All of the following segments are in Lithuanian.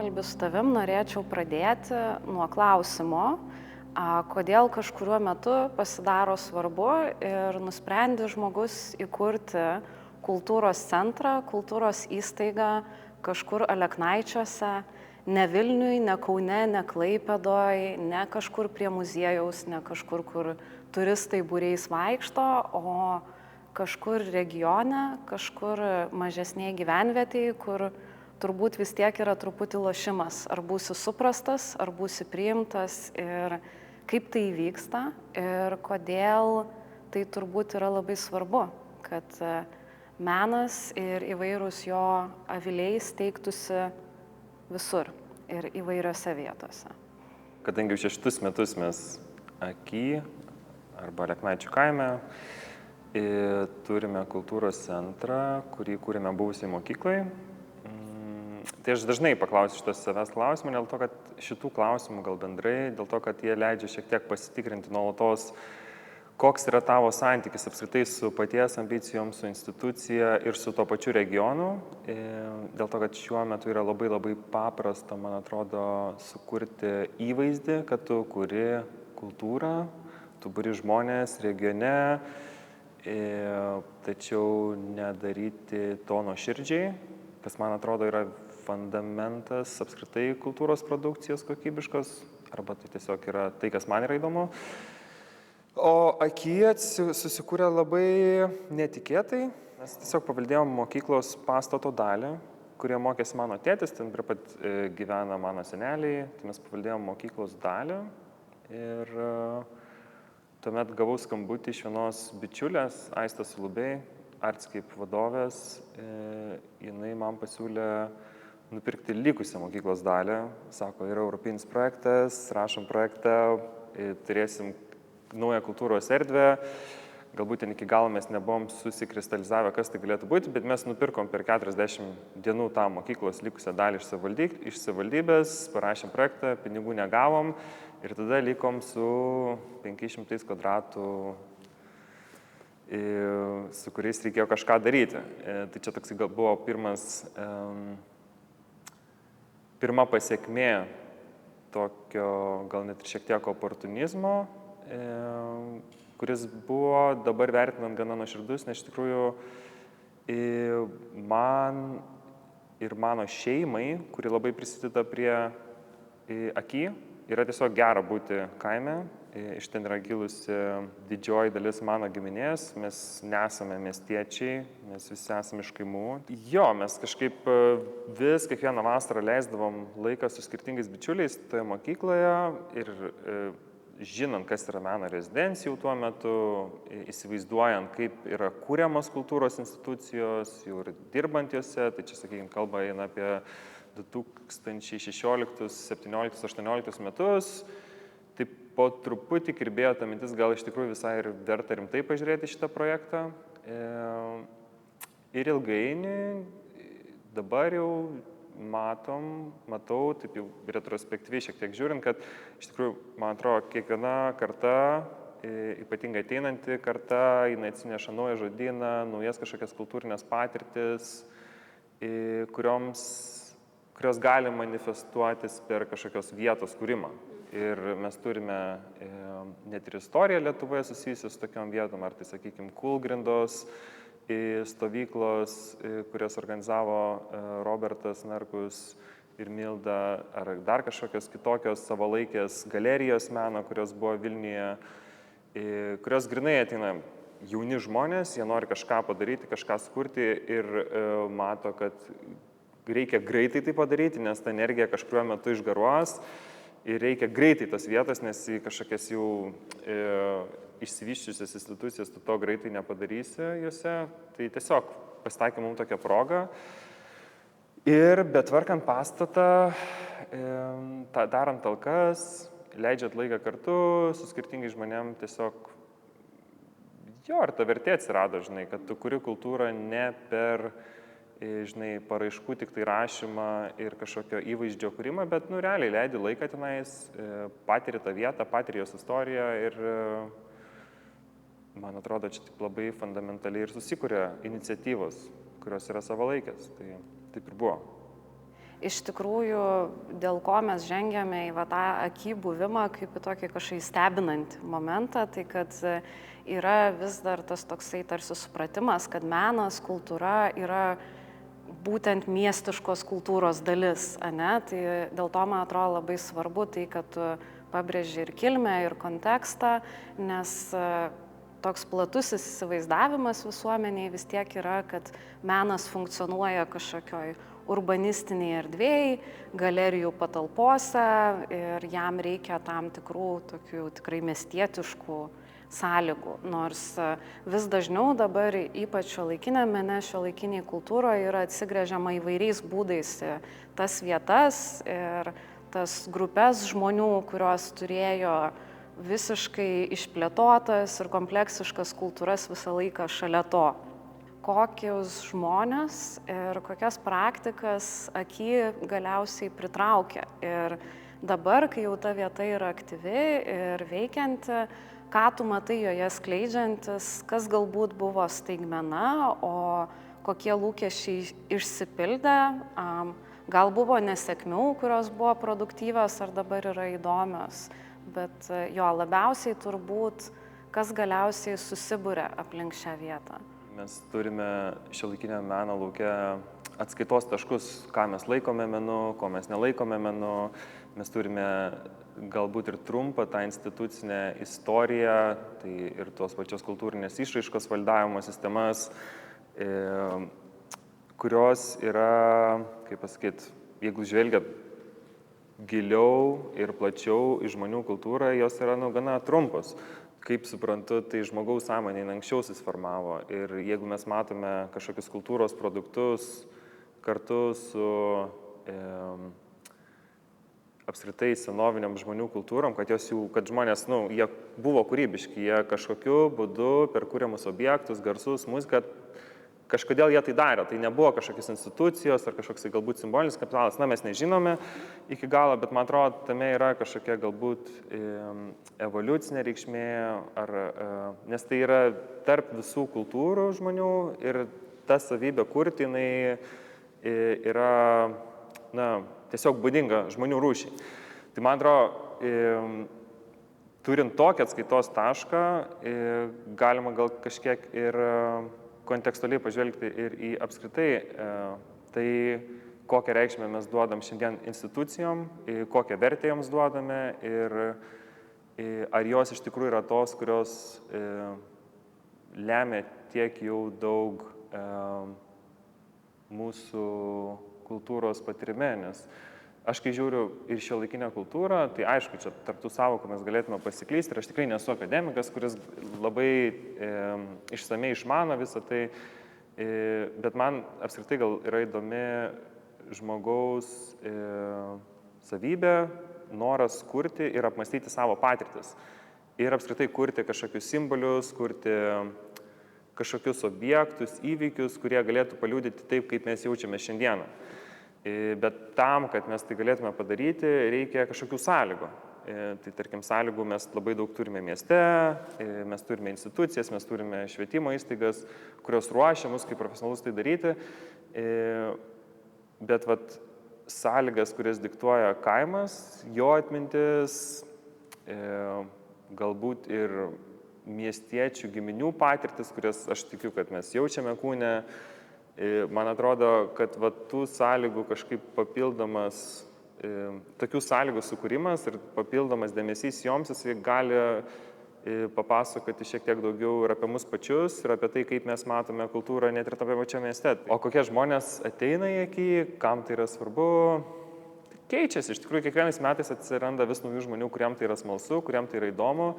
pokalbį su tavim norėčiau pradėti nuo klausimo, kodėl kažkuriuo metu pasidaro svarbu ir nusprendė žmogus įkurti kultūros centrą, kultūros įstaigą kažkur Aleknaičiuose, ne Vilniuj, ne Kaune, ne Klaipėdoj, ne kažkur prie muziejaus, ne kažkur, kur turistai būriais vaikšto, o kažkur regione, kažkur mažesnėje gyvenvietėje, kur turbūt vis tiek yra truputį lošimas, ar būsi suprastas, ar būsi priimtas ir kaip tai vyksta ir kodėl tai turbūt yra labai svarbu, kad menas ir įvairūs jo aviliai steigtųsi visur ir įvairiose vietose. Kadangi 6 metus mes Aky arba Aleknaičių kaime turime kultūros centrą, kurį kūrėme buvusiai mokyklai. Tai aš dažnai paklausiu šitos savęs klausimų, dėl to, kad šitų klausimų gal bendrai, dėl to, kad jie leidžia šiek tiek pasitikrinti nuolatos, koks yra tavo santykis apskritai su paties ambicijom, su institucija ir su to pačiu regionu. Dėl to, kad šiuo metu yra labai labai paprasta, man atrodo, sukurti įvaizdį, kad tu kuri kultūrą, tu buri žmonės regione, tačiau nedaryti to nuoširdžiai, kas man atrodo yra fundamentas apskritai kultūros produkcijos kokybiškos, arba tai tiesiog yra tai, kas man yra įdomu. O Aky susikūrė labai netikėtai. Mes tiesiog paveldėjom mokyklos pastato dalį, kurie mokėsi mano tėtis, ten prie pat gyvena mano seneliai, tai mes paveldėjom mokyklos dalį ir tuomet gavau skambutį iš vienos bičiulės, Aistės Lubei, Artscape vadovės, jinai man pasiūlė nupirkti likusią mokyklos dalį. Sako, yra europinis projektas, rašom projektą, turėsim naują kultūros erdvę. Galbūt ten iki galo mes nebuvom susikristalizavę, kas tai galėtų būti, bet mes nupirkom per 40 dienų tą mokyklos likusią dalį iš savivaldybės, parašėm projektą, pinigų negavom ir tada likom su 500 kvadratų, su kuriais reikėjo kažką daryti. Tai čia toks gal buvo pirma pasiekmė tokio gal net ir šiek tiek oportunizmo, kuris buvo dabar vertinant gana nuoširdus, nes iš tikrųjų man ir mano šeimai, kuri labai prisideda prie Aky, yra tiesiog gera būti kaime. Iš ten yra gilusi didžioji dalis mano giminės, mes nesame miestiečiai, mes visi esame iš kaimų. Jo, mes kažkaip kiekvieną vasarą leisdavom laiką su skirtingais bičiuliais toje mokykloje ir žinant, kas yra meno rezidencijų tuo metu, įsivaizduojant, kaip yra kūriamos kultūros institucijos, jau ir dirbant jose, tai čia, sakykime, kalba eina apie 2016, 2017, 2018 metus, tai po truputį kirbėjo ta mintis, gal iš tikrųjų visai ir verta rimtai pažiūrėti šitą projektą. Ir ilgainiui dabar jau matau, taip jau retrospektyviai šiek tiek žiūrint, kad iš tikrųjų, man atrodo, kiekviena karta, ypatingai ateinanti karta, jinai atsineša naują žodyną, naujas kažkokias kultūrinės patirtis, kurios gali manifestuotis per kažkokios vietos kūrimą. Ir mes turime net ir istoriją Lietuvoje susijusią su tokiom vietom, ar tai, sakykime, Kūlgrindos stovyklos, kurias organizavo Robertas Narkus ir Milda, ar dar kažkokios kitokios savalaikės galerijos meno, kurios buvo Vilniuje, kurios grynai ateina jauni žmonės, jie nori kažką padaryti, kažką sukurti ir mato, kad reikia greitai tai padaryti, nes ta energija kažkuriuo metu išgaruos ir reikia greitai tas vietas, nes į kažkokias jau išsivyščiusias institucijas tu to greitai nepadarysi juose. Tai tiesiog pasitaikė mums tokią progą. Ir betvarkant pastatą, darant talkas, leidžiant laiką kartu su skirtingais žmonėm, tiesiog ir ta vertė atsirado, žinai, kad tu kuri kultūrą ne per paraiškų tik tai rašymą ir kažkokio įvaizdžio kūrimą, bet, realiai leidi laiką tenais, patiri tą vietą, patiri jos istoriją ir, man atrodo, čia labai fundamentaliai ir susikuria iniciatyvos, kurios yra savalaikės. Tai taip ir buvo. iš tikrųjų, dėl ko mes žengėme į tą akį buvimą kaip į tokį kažkaip stebinantį momentą, tai kad yra vis dar tas toksai tarsi supratimas, kad menas, kultūra yra būtent miestiškos kultūros dalis, ane? Tai dėl to, man atrodo, labai svarbu tai, kad tu pabrėži ir kilmę, ir kontekstą, nes toks platus įsivaizdavimas visuomeniai vis tiek yra, kad menas funkcionuoja kažkokioj urbanistiniai erdvėjai, galerijų patalpose ir jam reikia tam tikrų tokių tikrai miestietiškų sąlygų. Nors vis dažniau dabar, ypač šiuolaikiniame mene, šiuolaikiniai kultūroje yra atsigręžiama įvairiais būdais į tas vietas ir tas grupės žmonių, kurios turėjo visiškai išplėtotas ir kompleksiškas kultūras visą laiką šalia to. Kokius žmonės ir kokias praktikas akį galiausiai pritraukia. Ir dabar, kai jau ta vieta yra aktyvi ir veikianti, ką tu matai joje skleidžiantis, kas galbūt buvo staigmena, o kokie lūkesčiai išsipildė, gal buvo nesėkmių, kurios buvo produktyvios ar dabar yra įdomios, bet jo labiausiai turbūt, kas galiausiai susibūrė aplink šią vietą. Mes turime šiuolaikinio meno lauke atskaitos taškus, ką mes laikome menu, ko mes nelaikome menu. Mes turime galbūt ir trumpą tą institucinę istoriją, tai ir tos pačios kultūrinės išraiškos valdavimo sistemas, kurios yra, kaip pasakyti, jeigu žvelgiat giliau ir plačiau į žmonių kultūrą, jos yra gana trumpos. Kaip suprantu, tai žmogaus sąmonė anksčiau susiformavo ir jeigu mes matome kažkokius kultūros produktus kartu su apskritai senoviniam žmonių kultūrom, kad žmonės, jie buvo kūrybiški, jie kažkokiu būdu per kuriamus objektus, garsus, muziką, kažkodėl jie tai darė. Tai nebuvo kažkokios institucijos ar kažkoks galbūt simbolinis kapitalas. Mes nežinome iki galo, bet man atrodo, tame yra kažkokia galbūt evoliucinė reikšmė, nes tai yra tarp visų kultūrų žmonių ir ta savybė kurti, jinai yra tiesiog būdinga žmonių rūšiai. Tai man atrodo, turint tokį atskaitos tašką, galima gal kažkiek ir kontekstualiai pažvelgti ir į apskritai tai, kokią reikšmę mes duodam šiandien institucijom, kokią vertę joms duodame ir ar jos iš tikrųjų yra tos, kurios lemia tiek jau daug mūsų kultūros patirime, nes aš kai žiūriu ir šiuolaikinę kultūrą, tai aišku, čia tarp tų sąvokų mes galėtume pasiklysti ir aš tikrai nesu akademikas, kuris labai išsamei išmano visą tai, bet man apskritai gal yra įdomi žmogaus savybė, noras kurti ir apmastyti savo patirtis. Ir apskritai kurti kažkokius simbolius, kurti kažkokius objektus, įvykius, kurie galėtų paliudyti taip, kaip mes jaučiame šiandieną. Bet tam, kad mes tai galėtume padaryti, reikia kažkokių sąlygų. Tai tarkim, sąlygų mes labai daug turime mieste, mes turime institucijas, mes turime švietimo įstaigas, kurios ruošia mus kaip profesionalus tai daryti. Bet sąlygas, kurias diktuoja kaimas, jo atmintis, galbūt ir miestiečių giminių patirtis, kurias aš tikiu, kad mes jaučiame kūne. Man atrodo, kad tų sąlygų kažkaip papildomas, tokių sąlygų sukūrimas ir papildomas dėmesys joms, jis gali papasakoti šiek tiek daugiau ir apie mus pačius, ir apie tai, kaip mes matome kultūrą net ir tame pačiame mieste. O kokie žmonės ateina į akį, kam tai yra svarbu, keičiasi. Iš tikrųjų, kiekvienais metais atsiranda vis naujų žmonių, kuriam tai yra smalsu, kuriam tai yra įdomu.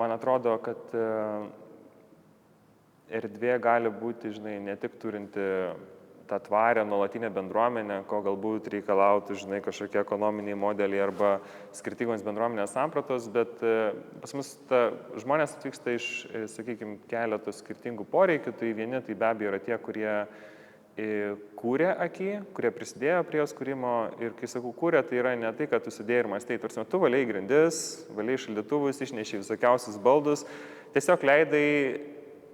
Man atrodo, kad erdvė gali būti, ne tik turinti tą tvarę nuolatinę bendruomenę, ko galbūt reikalautų, kažkokie ekonominiai modeliai arba skirtingos bendruomenės sampratos, bet pas mus žmonės atvyksta iš, sakykime, keletos skirtingų poreikių. Tai vieni tai be abejo yra tie, kurie kūrė akį, kurie prisidėjo prie jos kūrimo. Ir kai sakau kūrė, tai yra ne tai, kad tu sėdėjai ir mąstai, tarsi tu valiai grindis, valiai šaldytuvus, išnešiai visokiausius baldus, tiesiog leidai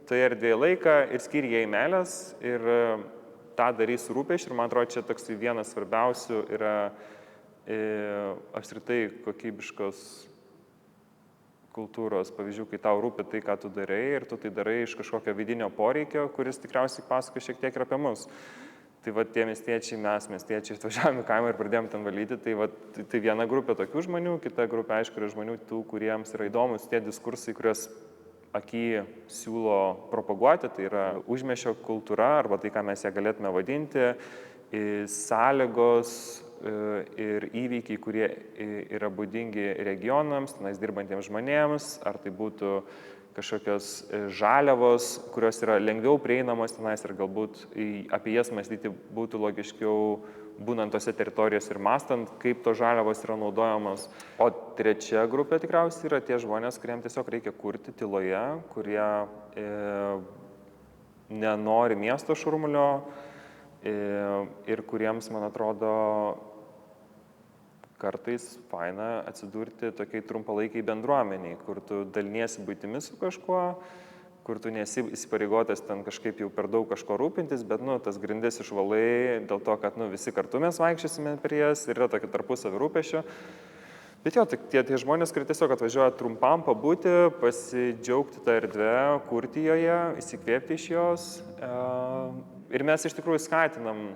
toje erdvėje laiką ir skyrė jai meilės ir tą darys rūpesčių ir man atrodo, čia toks vienas svarbiausių yra apskritai kokybiškos kultūros pavyzdžių, kai tau rūpi tai, ką tu darai ir tu tai darai iš kažkokio vidinio poreikio, kuris tikriausiai pasakoja šiek tiek ir apie mus. Tai va tie miestiečiai, mes miestiečiai atvažiavome į kaimą ir pradėjome ten valyti, tai viena grupė tokių žmonių, kita grupė, aišku, yra žmonių tų, kuriems yra įdomus tie diskursai, kuriuos aky siūlo propaguoti, tai yra užmiesčio kultūra arba tai, ką mes ją galėtume vadinti, sąlygos ir įvykiai, kurie yra būdingi regionams, tenais dirbantiems žmonėms, ar tai būtų kažkokios žaliavos, kurios yra lengviau prieinamos tenais ir galbūt apie jas mąstyti būtų logiškiau būnant tose teritorijose ir mąstant, kaip tos žaliavos yra naudojamos. O trečia grupė tikriausiai yra tie žmonės, kuriems tiesiog reikia kurti tyloje, kurie nenori miesto šurmulio ir kuriems, man atrodo, kartais faina atsidurti tokiai trumpalaikiai bendruomeniai, kur tu daliniesi buitimi su kažkuo, kur tu nesi įsipareigotas ten kažkaip jau per daug kažko rūpintis, bet tas grindis išvalai dėl to, kad visi kartu mes vaikščiosime prie jas ir yra tokia tarpusavio rūpesčio. Bet jo, tie žmonės, kurie tiesiog atvažiuoja trumpam pabūti, pasidžiaugti tą erdvę, kurti joje, įsikvėpti iš jos. Ir mes iš tikrųjų skatinam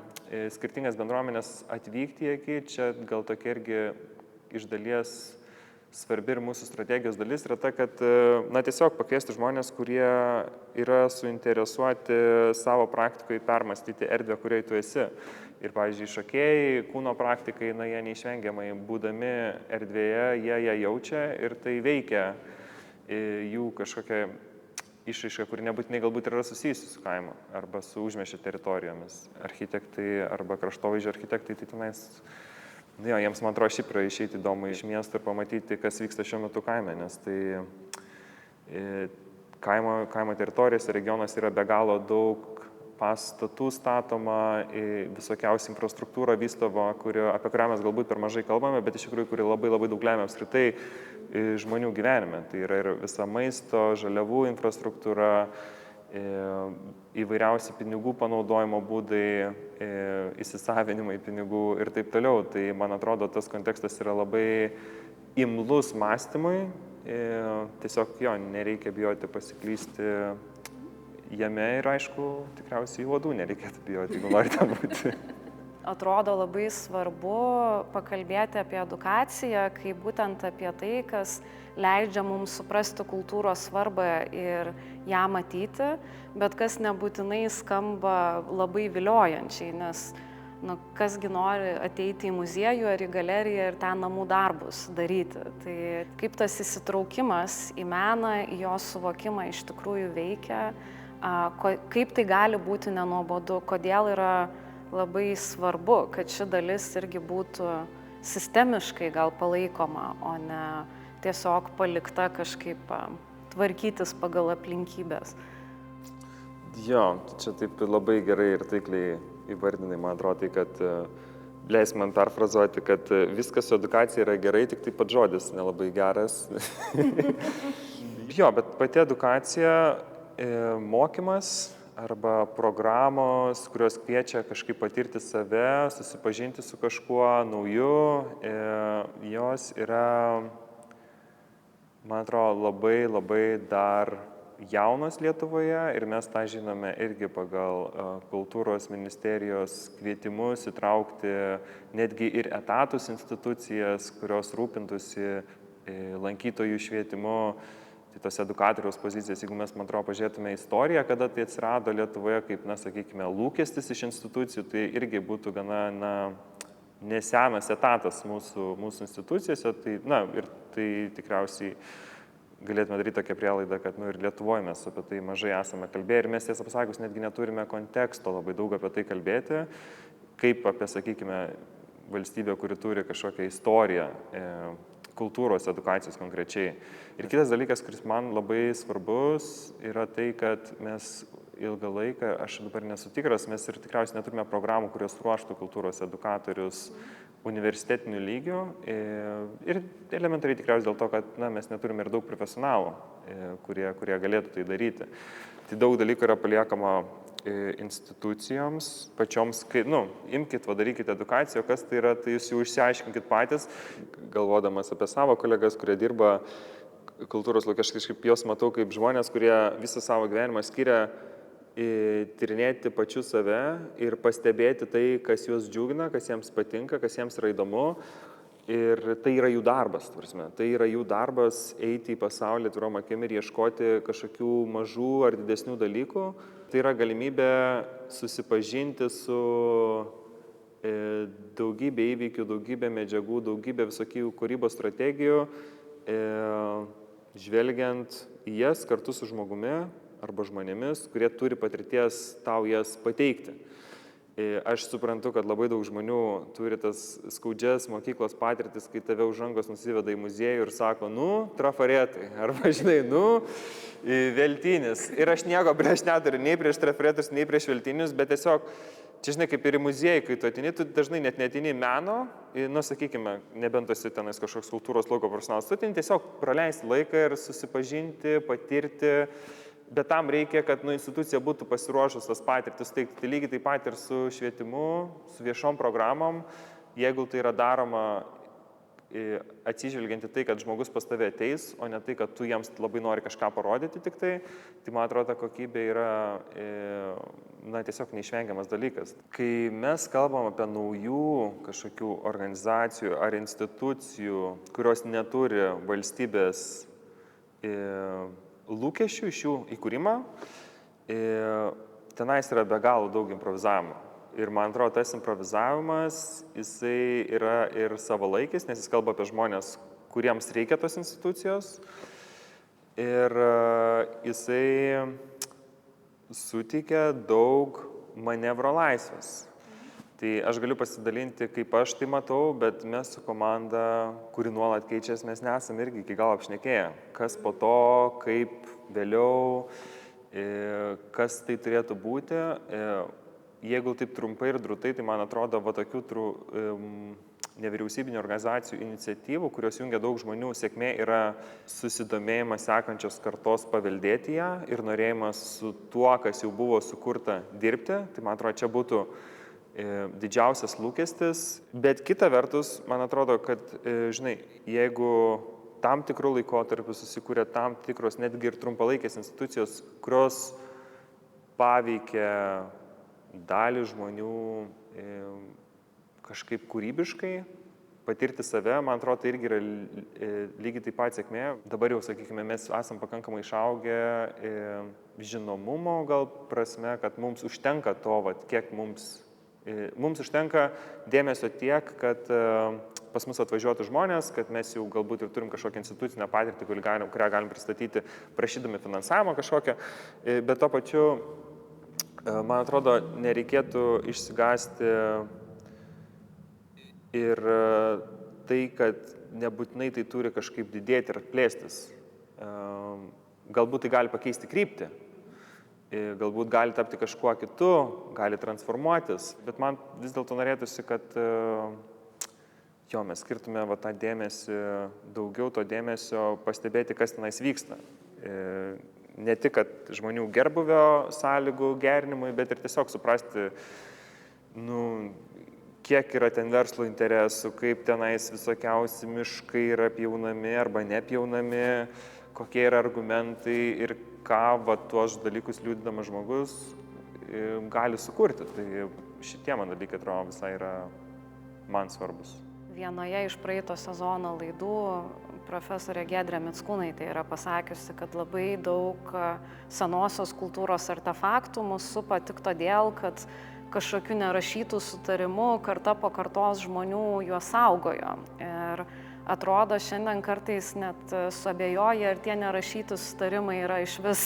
skirtingas bendruomenės atvykti į akį. Čia gal tokia irgi iš dalies svarbi ir mūsų strategijos dalis yra ta, kad tiesiog pakviesti žmonės, kurie yra suinteresuoti savo praktikoje permastyti erdvę, kurioje tu esi. Ir, pavyzdžiui, šokėjai, kūno praktikai, jie neišvengiamai, būdami erdvėje, jie ją jaučia ir tai veikia jų kažkokia išraiška, kuri nebūtinai galbūt yra susijusi su kaimu arba su užmiesčio teritorijomis. Architektai arba kraštovaizdžio architektai, tai tenais, jiems, man atrodo, šiaip yra išeiti įdomu iš miesto ir pamatyti, kas vyksta šiuo metu kaime, nes tai kaimo teritorijose, regionuose yra be galo daug pastatų statoma, visokiausia infrastruktūra vystoma, apie kurią mes galbūt per mažai kalbame, bet iš tikrųjų, kuri labai labai daug lemia apskritai žmonių gyvenime. Tai yra ir visa maisto, žaliavų infrastruktūra, įvairiausi pinigų panaudojimo būdai, įsisavinimai pinigų ir taip toliau. Tai, man atrodo, tas kontekstas yra labai imlus mąstymui. Tiesiog nereikia bijoti pasiklysti jame ir, aišku, tikriausiai uodų nereikėtų bijoti, jeigu norite būti. Atrodo labai svarbu pakalbėti apie edukaciją, kaip būtent apie tai, kas leidžia mums suprasti kultūros svarbą ir ją matyti, bet kas nebūtinai skamba labai viliojančiai, nes kasgi nori ateiti į muziejų ar į galeriją ir ten namų darbus daryti. Tai kaip tas įsitraukimas į meną, į jo suvokimą iš tikrųjų veikia, kaip tai gali būti nenuobodu, kodėl yra labai svarbu, kad ši dalis irgi būtų sistemiškai gal palaikoma, o ne tiesiog palikta kažkaip tvarkytis pagal aplinkybės. Jo, čia taip labai gerai ir taikliai įvardinai, man atrodo, tai kad leis man perfrazuoti, kad viskas su edukacija yra gerai, tik taip pat žodis nelabai geras. Jo, bet pati edukacija, mokymas arba programos, kurios kviečia kažkaip patirti save, susipažinti su kažkuo nauju, jos yra, man atrodo, labai labai dar jaunos Lietuvoje ir mes tą žinome irgi pagal kultūros ministerijos kvietimus įtraukti netgi ir etatus institucijas, kurios rūpintųsi lankytojų švietimu. Tai tos edukatoriaus pozicijas, jeigu mes, man atrodo, pažiūrėtume istoriją, kada tai atsirado Lietuvoje, kaip, sakykime, lūkestis iš institucijų, tai irgi būtų gana, nesenas etatas mūsų institucijose, tai, ir tai tikriausiai galėtume daryti tokią prielaidą, kad, ir Lietuvoje mes apie tai mažai esame kalbėję ir mes, tiesą pasakius, netgi neturime konteksto labai daug apie tai kalbėti, kaip apie, sakykime, valstybę, kuri turi kažkokią istoriją, kultūros edukacijos konkrečiai. Ir kitas dalykas, kuris man labai svarbus, yra tai, kad mes ilgą laiką, aš dabar nesu tikras, mes ir tikriausiai neturime programų, kurios ruoštų kultūros edukatorius universitetiniu lygiu ir elementariai tikriausiai dėl to, kad mes neturime ir daug profesionalų, kurie galėtų tai daryti. Tai daug dalykų yra paliekama institucijoms, pačioms, imkite, darykite edukaciją, kas tai yra, tai jūs jau išsiaiškinkit patys, galvodamas apie savo kolegas, kurie dirba kultūros lauke, aš kažkaip juos matau kaip žmonės, kurie visą savo gyvenimą skiria tyrinėti pačių save ir pastebėti tai, kas juos džiugina, kas jiems patinka, kas jiems yra įdomu. Ir tai yra jų darbas, tai yra jų darbas eiti į pasaulį atvirom akim ir ieškoti kažkokių mažų ar didesnių dalykų. Tai yra galimybė susipažinti su daugybė įvykių, daugybė medžiagų, daugybė visokių kūrybos strategijų, žvelgiant į jas kartu su žmogumi arba žmonėmis, kurie turi patirties tau jas pateikti. Aš suprantu, kad labai daug žmonių turi tas skaudžias mokyklos patirtis, kai tave už rankos nusiveda į muziejų ir sako, trafaretai, arba žinai, veltinis. Ir aš nieko prieš neturiu, nei prieš trafaretus, nei prieš veltinius, bet tiesiog, čia žinai, kaip ir į muziejų, kai tu atini, tu dažnai net netini meno, sakykime, nebent esi tenais kažkoks kultūros lauko profesionalas, tu atini tiesiog praleisti laiką ir susipažinti, patirti. Bet tam reikia, kad institucija būtų pasiruošus tas patirtis teikti. Tai lygiai taip pat ir su švietimu, su viešom programom, jeigu tai yra daroma atsižvelgiant į tai, kad žmogus pas tave ateis, o ne tai, kad tu jiems labai nori kažką parodyti tik tai man atrodo, kokybė yra tiesiog neišvengiamas dalykas. Kai mes kalbam apie naujų kažkokių organizacijų ar institucijų, kurios neturi valstybės lūkesčių iš jų įkūrimą, tenais yra be galo daug improvizavimo. Ir man atrodo, tas improvizavimas, jisai yra ir savalaikis, nes jis kalba apie žmonės, kuriems reikia tos institucijos. Ir jisai suteikia daug manevro laisvės. Tai aš galiu pasidalinti, kaip aš tai matau, bet mes su komanda, kuri nuolat keičiasi, mes nesame irgi iki galo apšnekėję. Kas po to, kaip vėliau, kas tai turėtų būti. Jeigu taip trumpai ir drūtai, tai man atrodo, tokių nevyriausybinių organizacijų iniciatyvų, kurios jungia daug žmonių, sėkmė yra susidomėjimas sekančios kartos paveldėti ją ir norėjimas su tuo, kas jau buvo sukurta, dirbti. Tai man atrodo, čia būtų didžiausias lūkestis, bet kita vertus, man atrodo, kad, žinai, jeigu tam tikrų laikotarpių susikūrė tam tikros netgi ir trumpalaikės institucijos, kurios paveikia dalį žmonių kažkaip kūrybiškai, patirti save, man atrodo, tai irgi yra lygiai taip pat sėkmė. Dabar jau, sakykime, mes esam pakankamai išaugę žinomumo gal prasme, kad mums užtenka to, kiek mums užtenka dėmesio tiek, kad pas mus atvažiuotų žmonės, kad mes jau galbūt ir turim kažkokią institucinę patirtį, kurią galim pristatyti prašydami finansavimo kažkokią, bet to pačiu, man atrodo, nereikėtų išsigąsti ir tai, kad nebūtinai tai turi kažkaip didėti ir plėstis. Galbūt tai gali pakeisti kryptį. Galbūt gali tapti kažkuo kitu, gali transformuotis, bet man vis dėlto norėtųsi, kad mes skirtume tą dėmesį, daugiau to dėmesio pastebėti, kas tenais vyksta. Ne tik, kad žmonių gerbūvio sąlygų gerinimui, bet ir tiesiog suprasti, kiek yra ten verslo interesų, kaip tenais visokiausi miškai yra pjaunami arba nepjaunami, kokie yra argumentai ir ką tuos dalykus liūdinamas žmogus gali sukurti. Tai šitie man dalykai, atrodo, visai yra man svarbus. Vienoje iš praeito sezono laidų profesorė Giedrė Mickūnaitė yra pasakiusi, kad labai daug senosios kultūros artefaktų mus supa tik todėl, kad kažkokiu nerašytų sutarimų karta po kartos žmonių juos saugojo. Ir atrodo, šiandien kartais net suabejoja, ar tie nerašyti sutarimai yra iš vis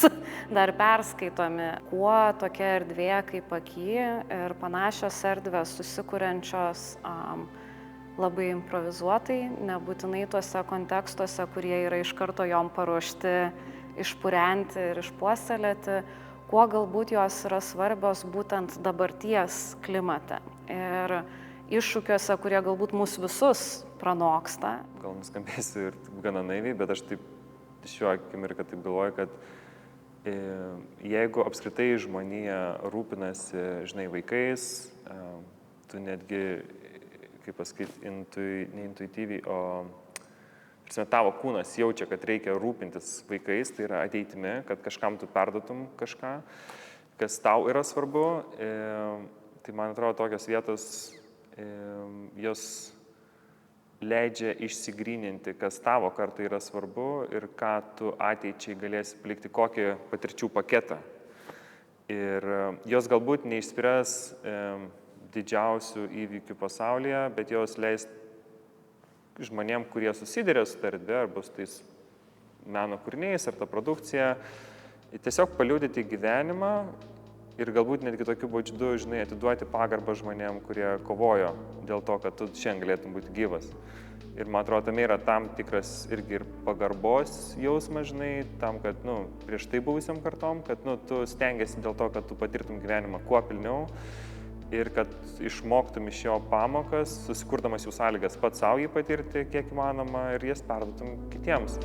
dar perskaitomi. Kuo tokia erdvė kaip Aki ir panašios erdvės susikuriančios labai improvizuotai, nebūtinai tuose kontekstuose, kurie yra iš karto jom paruošti, išpurenti ir išpuoselėti, kuo galbūt jos yra svarbios būtent dabarties klimate ir iššūkiuose, kurie galbūt mus visus pranoksta. Gal nuskambėsiu ir gana naiviai, bet aš taip šiuo akimirką taip galvoju, kad Jeigu apskritai žmonija rūpinasi, žinai, vaikais, tu netgi, kaip pasakyti, ne intuityviai, o tavo kūnas jaučia, kad reikia rūpintis vaikais, tai yra ateitimi, kad kažkam tu perduotum kažką, kas tau yra svarbu. Tai man atrodo, tokios vietos jos leidžia išsigryninti, kas tavo kartai yra svarbu ir ką tu ateičiai galėsi palikti, kokį patirčių paketą. Ir jos galbūt neišspręs didžiausių įvykių pasaulyje, bet jos leis žmonėm, kurie susiduria su ta erdve, arba su tais meno kūriniais ar ta produkcija, tiesiog paliudyti gyvenimą ir galbūt netgi tokiu būdu, žinai, atiduoti pagarbą žmonėm, kurie kovojo dėl to, kad tu šiandien galėtum būti gyvas. Ir man atrodo, tame yra tam tikras irgi ir pagarbos jausmas, žinai, tam, kad, prieš tai buvusiam kartom, kad, tu stengiasi dėl to, kad tu patirtum gyvenimą kuo pilniau ir kad išmoktum iš jo pamokas, susikurdamas jų sąlygas pats savo jį patirti, kiek įmanoma, ir jas perduotum kitiems.